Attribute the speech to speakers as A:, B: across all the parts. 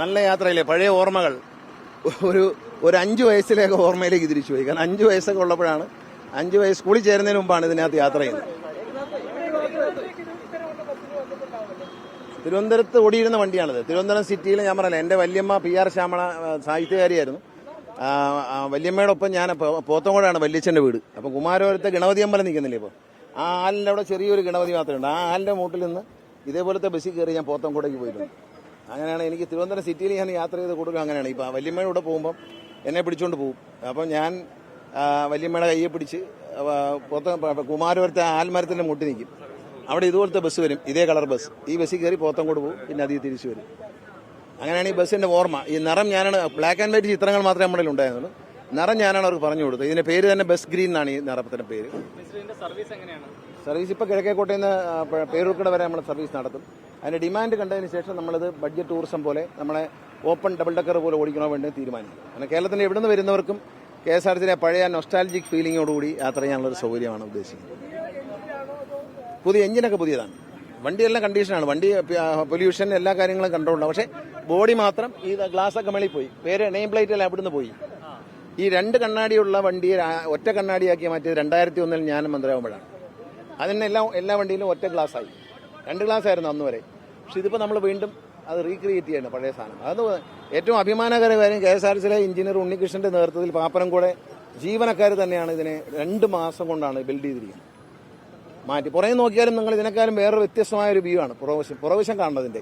A: നല്ല യാത്രയില്ലേ, പഴയ ഓർമ്മകൾ ഒരു 5 വയസ്സിലേക്ക് ഓർമ്മയിലേക്ക് തിരിച്ചു പോയി. കാരണം 5 വയസ്സൊക്കെ ഉള്ളപ്പോഴാണ്, 5 വയസ്സ് സ്കൂളിൽ ചേരുന്നതിന് മുമ്പാണ് ഇതിനകത്ത് യാത്ര ചെയ്യുന്നത്. തിരുവനന്തപുരത്ത് ഓടിയിരുന്ന വണ്ടിയാണിത്. തിരുവനന്തപുരം സിറ്റിയിൽ ഞാൻ പറഞ്ഞില്ല, എൻ്റെ വല്യമ്മ PR ശ്യാമള സാഹിത്യകാരിയായിരുന്നു. വല്യമ്മയുടെ ഒപ്പം ഞാൻ പോത്തങ്കോടാണ് വല്യച്ഛൻ്റെ വീട്. അപ്പം കുമാരപുരത്തെ ഗണപതി അമ്പലം നിൽക്കുന്നില്ലേ ഇപ്പോൾ, ആ ആലിൻ്റെ അവിടെ ചെറിയൊരു ഗണപതി മാത്രമേ ഉണ്ട്. ആ ആലിൻ്റെ മൂട്ടിൽ നിന്ന് ഇതേപോലത്തെ ബസ്സിൽ കയറി ഞാൻ പോത്തങ്കോടേക്ക് പോയിട്ടുണ്ട്. അങ്ങനെയാണ് എനിക്ക് തിരുവനന്തപുരം സിറ്റിയിൽ ഞാൻ യാത്ര ചെയ്ത് കൂടുതലും അങ്ങനെയാണ്. ഇപ്പം വല്യമ്മയുടെ കൂടെ പോകുമ്പം എന്നെ പിടിച്ചുകൊണ്ട് പോകും. അപ്പം ഞാൻ വല്യമ്മയുടെ കയ്യെ പിടിച്ച് കുമാരപുരത്തെ ആൽമരത്തിൻ്റെ മുട്ടി നിൽക്കും. അവിടെ ഇതുപോലത്തെ ബസ് വരും, ഇതേ കളർ ബസ്. ഈ ബസ്സിൽ കയറി പോത്തങ്കോട് പോകും, പിന്നെ അതിൽ തിരിച്ചു വരും. അങ്ങനെയാണ് ഈ ബസ്സിൻ്റെ ഓർമ്മ. ഈ നിറം ഞാനാണ്, ബ്ലാക്ക് ആൻഡ് വൈറ്റ് ചിത്രങ്ങൾ മാത്രമേ നമ്മുടെ ഉണ്ടായിരുന്നുള്ളൂ. നിറം ഞാനാണ് അവർക്ക് പറഞ്ഞു കൊടുത്തത്. ഇതിന്റെ പേര് തന്നെ ബസ് ഗ്രീൻ എന്നാണ് ഈ നിറത്തിന്റെ പേര്. സർവീസ് ഇപ്പോൾ കിഴക്കേക്കോട്ടയിൽ നിന്ന് പേരൂർക്കട വരെ നമ്മൾ സർവീസ് നടത്തും. അതിന്റെ ഡിമാൻഡ് കണ്ടതിന് ശേഷം നമ്മളിത് ബഡ്ജറ്റ് ടൂറിസം പോലെ നമ്മളെ ഓപ്പൺ ഡബിൾ ഡക്കർ പോലെ ഓടിക്കണോ വേണ്ടി തീരുമാനിക്കും. കാരണം കേരളത്തിന്റെ എവിടെ നിന്ന് വരുന്നവർക്കും KSRTC പഴയ നൊസ്റ്റാൾജിക് ഫീലിങ്ങോടുകൂടി യാത്ര ചെയ്യാനുള്ളൊരു സൗകര്യമാണ് ഉദ്ദേശിക്കുന്നത്. പുതിയ എഞ്ചിനൊക്കെ പുതിയതാണ്, വണ്ടിയെല്ലാം കണ്ടീഷനാണ്, വണ്ടി പൊല്യൂഷൻ എല്ലാ കാര്യങ്ങളും കൺട്രോളുണ്ട്. പക്ഷേ ബോഡി മാത്രം ഈ ഗ്ലാസ്സൊക്കെ മേളിൽ പോയി, പേര് നെയിം പ്ലേറ്റ് എല്ലാം അവിടുന്ന് പോയി. ഈ 2 കണ്ണാടിയുള്ള വണ്ടിയെ ഒറ്റ കണ്ണാടിയാക്കി മാറ്റിയത് 2001 ഞാൻ മന്ത്രിയാകുമ്പോഴാണ്. അതിന് എല്ലാ വണ്ടിയിലും ഒറ്റ ഗ്ലാസ്സായി. 2 ഗ്ലാസ് ആയിരുന്നു അന്ന് വരെ. പക്ഷെ ഇതിപ്പോൾ നമ്മൾ വീണ്ടും അത് റീക്രിയേറ്റ് ചെയ്യണം, പഴയ സാധനം. അത് ഏറ്റവും അഭിമാനകര കാര്യം, KSRTCയിലെ എഞ്ചിനീയർ ഉണ്ണികൃഷ്ണന്റെ നേതൃത്വത്തിൽ പാപ്പനംകോടെ ജീവനക്കാർ തന്നെയാണ് ഇതിനെ 2 മാസം കൊണ്ടാണ് ബിൽഡ് ചെയ്തിരിക്കുന്നത്. മാറ്റി പുറകെ നോക്കിയാലും നിങ്ങൾ ഇതിനേക്കാളും വേറൊരു വ്യത്യസ്തമായ ഒരു വ്യൂ ആണ് പുറവശം കാണുന്നതിന്റെ.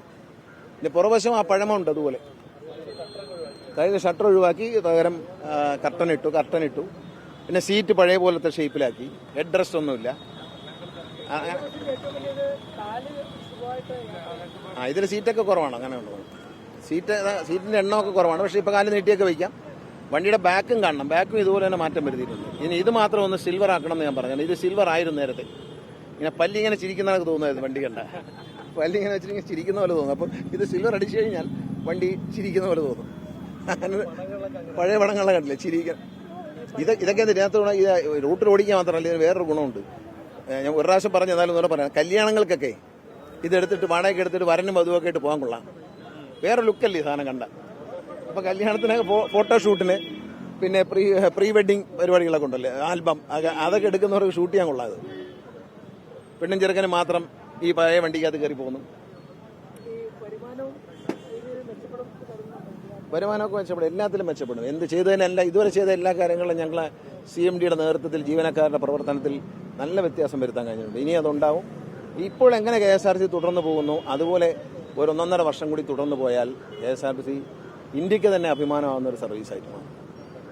A: പിന്നെ പുറവശം ആ പഴമുണ്ട് അതുപോലെ. കഴിഞ്ഞ ഷട്ടർ ഒഴിവാക്കി പകരം കർട്ടൻ ഇട്ടു. പിന്നെ സീറ്റ് പഴയ പോലത്തെ ഷേപ്പിലാക്കി. ഹെഡ് റെസ്റ്റ് ഒന്നുമില്ല. ഇതിൽ സീറ്റൊക്കെ കുറവാണ്. അങ്ങനെ ഉള്ളത് സീറ്റിന്റെ എണ്ണമൊക്കെ കുറവാണ്. പക്ഷേ ഇപ്പോൾ കാല് നീട്ടിയൊക്കെ വയ്ക്കാം. വണ്ടിയുടെ ബാക്കും കാണണം, ബാക്കും ഇതുപോലെ തന്നെ മാറ്റം വരുത്തിയിട്ടുണ്ട്. ഇനി ഇത് മാത്രം ഒന്ന് സിൽവർ ആക്കണം എന്ന് ഞാൻ പറഞ്ഞു. ഇത് സിൽവർ ആയിരുന്നു നേരത്തെ. ഇങ്ങനെ പല്ലിങ്ങനെ ചിരിക്കുന്നതൊക്കെ തോന്നുമായിരുന്നു വണ്ടി കണ്ട. പല്ലിങ്ങനെ വെച്ചിട്ട് ചിരിക്കുന്ന പോലെ തോന്നും. അപ്പം ഇത് സിൽവർ അടിച്ചു കഴിഞ്ഞാൽ വണ്ടി ചിരിക്കുന്ന പോലെ തോന്നും. അങ്ങനെ പഴയ പടങ്ങളെ കണ്ടില്ലേ ചിരിക്കാൻ. ഇതൊക്കെ ഇതിനകത്ത് റൂട്ടിൽ ഓടിക്കാൻ മാത്രമല്ല, ഇതിന് വേറൊരു ഗുണമുണ്ട്. ഞാൻ ഒരു പ്രാവശ്യം പറഞ്ഞു, എന്നാലും ഒന്നുകൂടെ പറയാം. കല്യാണങ്ങൾക്കൊക്കെ ഇതെടുത്തിട്ട് വാടകയ്ക്ക് എടുത്തിട്ട് വരനും വധുവൊക്കെ ആയിട്ട് പോകാൻ കൊള്ളാം. വേറെ ലുക്കല്ലേ ഈ സാധനം കണ്ട. അപ്പോൾ കല്യാണത്തിനൊക്കെ ഫോട്ടോഷൂട്ടിന്, പിന്നെ പ്രീ വെഡിങ് പരിപാടികളൊക്കെ ഉണ്ടല്ലേ, ആൽബം, അതൊക്കെ എടുക്കുന്നവർക്ക് ഷൂട്ട് ചെയ്യാൻ കൊള്ളാത്. പെണ്ണും ചെറുക്കന് മാത്രം ഈ പഴയ വണ്ടിക്കകത്ത് കയറി പോകുന്നു. വരുമാനമൊക്കെ മെച്ചപ്പെടും, എല്ലാത്തിലും മെച്ചപ്പെടും. എന്ത് ചെയ്തതിനല്ല, ഇതുവരെ ചെയ്ത എല്ലാ കാര്യങ്ങളും ഞങ്ങളെ CMDയുടെ നേതൃത്വത്തിൽ ജീവനക്കാരുടെ പ്രവർത്തനത്തിൽ നല്ല വ്യത്യാസം വരുത്താൻ കഴിഞ്ഞിട്ടുണ്ട്. ഇനി അതുണ്ടാവും. ഇപ്പോൾ എങ്ങനെ KSRTC തുടർന്ന് പോകുന്നു, അതുപോലെ ഒരു 1.5 വർഷം കൂടി തുടർന്ന് പോയാൽ KSRTC ഇന്ത്യക്ക് തന്നെ അഭിമാനമാകുന്ന ഒരു സർവീസായിട്ട് മാറും.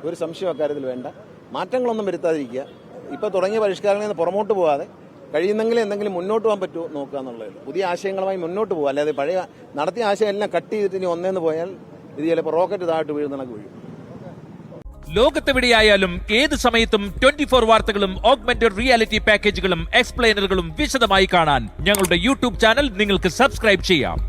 A: ഒരു സംശയം അക്കാര്യത്തിൽ വേണ്ട. മാറ്റങ്ങളൊന്നും വരുത്താതിരിക്കുക. ഇപ്പോൾ തുടങ്ങിയ പരിഷ്കാരങ്ങളിൽ നിന്ന് പുറമോട്ട് പോകാതെ കഴിയുന്നെങ്കിൽ എന്തെങ്കിലും മുന്നോട്ട് പോകാൻ പറ്റുമോ നോക്കുക എന്നുള്ളത്. പുതിയ ആശയങ്ങളുമായി മുന്നോട്ട് പോകുക. അല്ലാതെ പഴയ നടത്തിയ ആശയം എല്ലാം കട്ട് ചെയ്തിട്ട് ഇനി ഒന്നേന്ന് പോയാൽ ഇത് ചിലപ്പോൾ റോക്കറ്റ് താഴോട്ട് വീഴുന്നതൊക്കെ വീഴും.
B: ലോകത്തെവിടെയായാലും ഏത് സമയത്തും 24 വാർത്തകളും ഓഗ്മെന്റഡ് റിയാലിറ്റി പാക്കേജുകളും എക്സ്പ്ലെയിനറുകളും വിശദമായി കാണാൻ ഞങ്ങളുടെ YouTube ചാനൽ നിങ്ങൾക്ക് സബ്സ്ക്രൈബ് ചെയ്യാം.